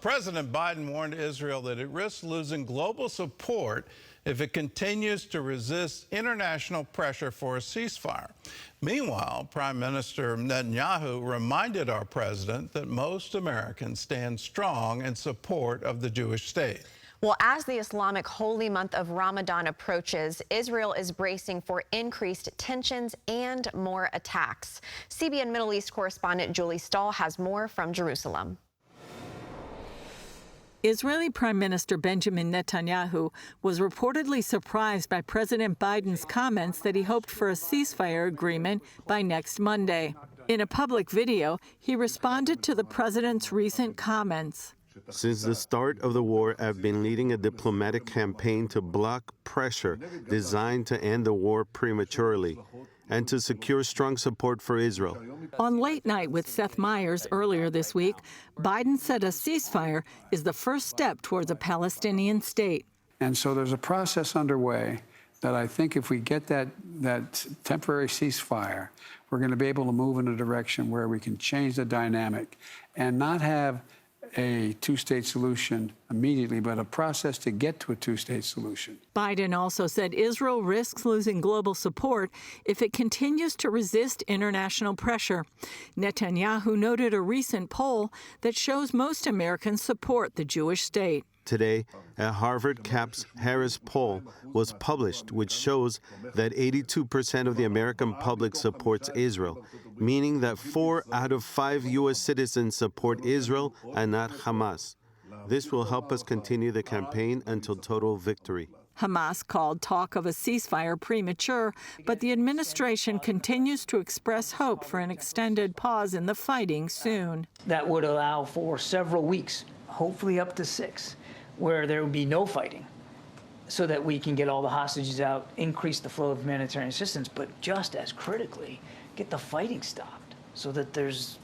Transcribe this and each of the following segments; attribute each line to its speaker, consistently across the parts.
Speaker 1: President Biden warned Israel that it risks losing global support if it continues to resist international pressure for a ceasefire. Meanwhile, Prime Minister Netanyahu reminded our president that most Americans stand strong in support of the Jewish state.
Speaker 2: Well, as the Islamic holy month of Ramadan approaches, Israel is bracing for increased tensions and more attacks. CBN Middle East correspondent Julie Stahl has more from Jerusalem.
Speaker 3: Israeli Prime Minister Benjamin Netanyahu was reportedly surprised by President Biden's comments that he hoped for a ceasefire agreement by next Monday. In a public video, he responded to the president's recent comments.
Speaker 4: Since the start of the war, I've been leading a diplomatic campaign to block pressure designed to end the war prematurely and to secure strong support for Israel.
Speaker 3: On Late Night with Seth Meyers earlier this week, Biden said a ceasefire is the first step towards a Palestinian state.
Speaker 5: And so there's a process underway that I think if we get that temporary ceasefire, we're going to be able to move in a direction where we can change the dynamic and not have a two-state solution immediately, but a process to get to a two-state solution.
Speaker 3: Biden also said Israel risks losing global support if it continues to resist international pressure. Netanyahu noted a recent poll that shows most Americans support the Jewish state.
Speaker 4: Today, a Harvard CAPS Harris poll was published, which shows that 82% of the American public supports Israel, meaning that 4 out of 5 U.S. citizens support Israel and not Hamas. This will help us continue the campaign until total victory.
Speaker 3: Hamas called talk of a ceasefire premature, but the administration continues to express hope for an extended pause in the fighting soon.
Speaker 6: That would allow for several weeks, hopefully up to 6, where there would be no fighting, so that we can get all the hostages out, increase the flow of humanitarian assistance, but just as critically, get the fighting stopped so that there's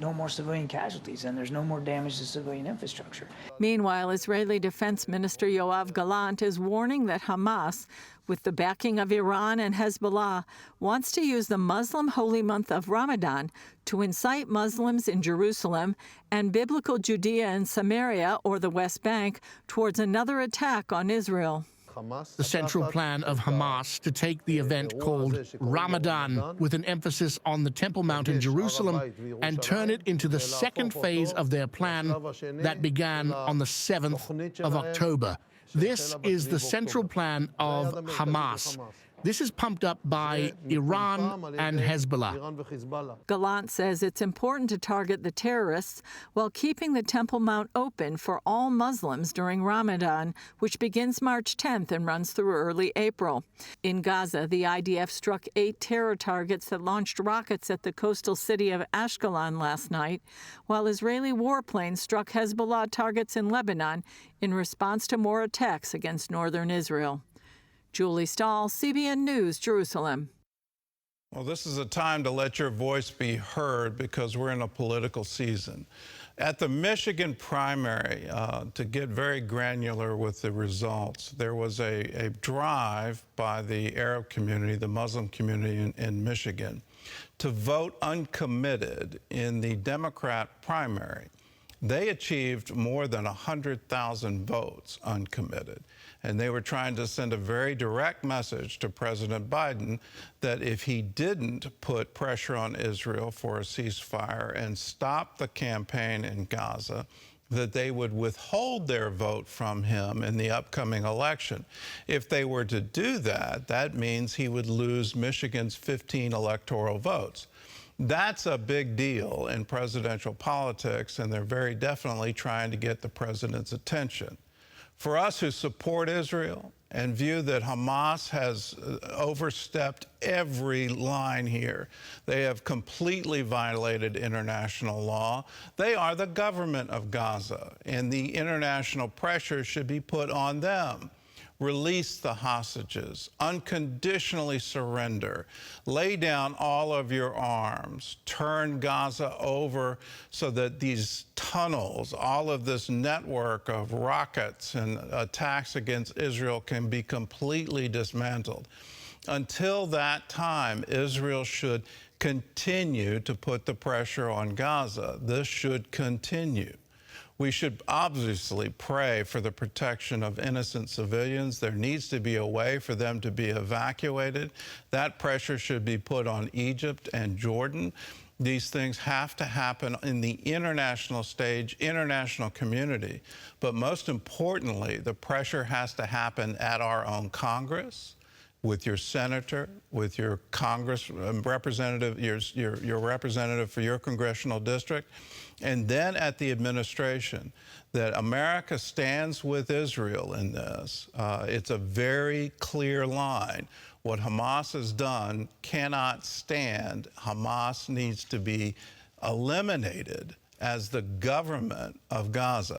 Speaker 6: no more civilian casualties and there's no more damage to civilian infrastructure.
Speaker 3: Meanwhile, Israeli Defense Minister Yoav Gallant is warning that Hamas, with the backing of Iran and Hezbollah, wants to use the Muslim holy month of Ramadan to incite Muslims in Jerusalem and biblical Judea and Samaria, or the West Bank, towards another attack on Israel.
Speaker 7: The central plan of Hamas to take the event called Ramadan, with an emphasis on the Temple Mount in Jerusalem, and turn it into the second phase of their plan that began on the 7th of October. This is the central plan of Hamas. This is pumped up by Iran and Hezbollah.
Speaker 3: Gallant says it's important to target the terrorists while keeping the Temple Mount open for all Muslims during Ramadan, which begins March 10th and runs through early April. In Gaza, the IDF struck 8 terror targets that launched rockets at the coastal city of Ashkelon last night, while Israeli warplanes struck Hezbollah targets in Lebanon in response to more attacks against northern Israel. Julie Stahl, CBN News, Jerusalem.
Speaker 1: Well, this is a time to let your voice be heard because we're in a political season. At the Michigan primary, to get very granular with the results, there was a drive by the Arab community, the Muslim community in Michigan, to vote uncommitted in the Democrat primary. They achieved more than 100,000 votes uncommitted. And they were trying to send a very direct message to President Biden that if he didn't put pressure on Israel for a ceasefire and stop the campaign in Gaza, that they would withhold their vote from him in the upcoming election. If they were to do that, that means he would lose Michigan's 15 electoral votes. That's a big deal in presidential politics, and they're very definitely trying to get the president's attention. For us who support Israel and view that Hamas has overstepped every line here, they have completely violated international law. They are the government of Gaza, and the international pressure should be put on them. Release the hostages, unconditionally surrender, lay down all of your arms, turn Gaza over so that these tunnels, all of this network of rockets and attacks against Israel can be completely dismantled. Until that time, Israel should continue to put the pressure on Gaza. This should continue. We should obviously pray for the protection of innocent civilians. There needs to be a way for them to be evacuated. That pressure should be put on Egypt and Jordan. These things have to happen in the international stage, international community. But most importantly, the pressure has to happen at our own Congress, with your senator, with your Congress representative, your representative for your congressional district, and then at the administration, that America stands with Israel in this. It's a very clear line. What Hamas has done cannot stand. Hamas needs to be eliminated as the government of Gaza.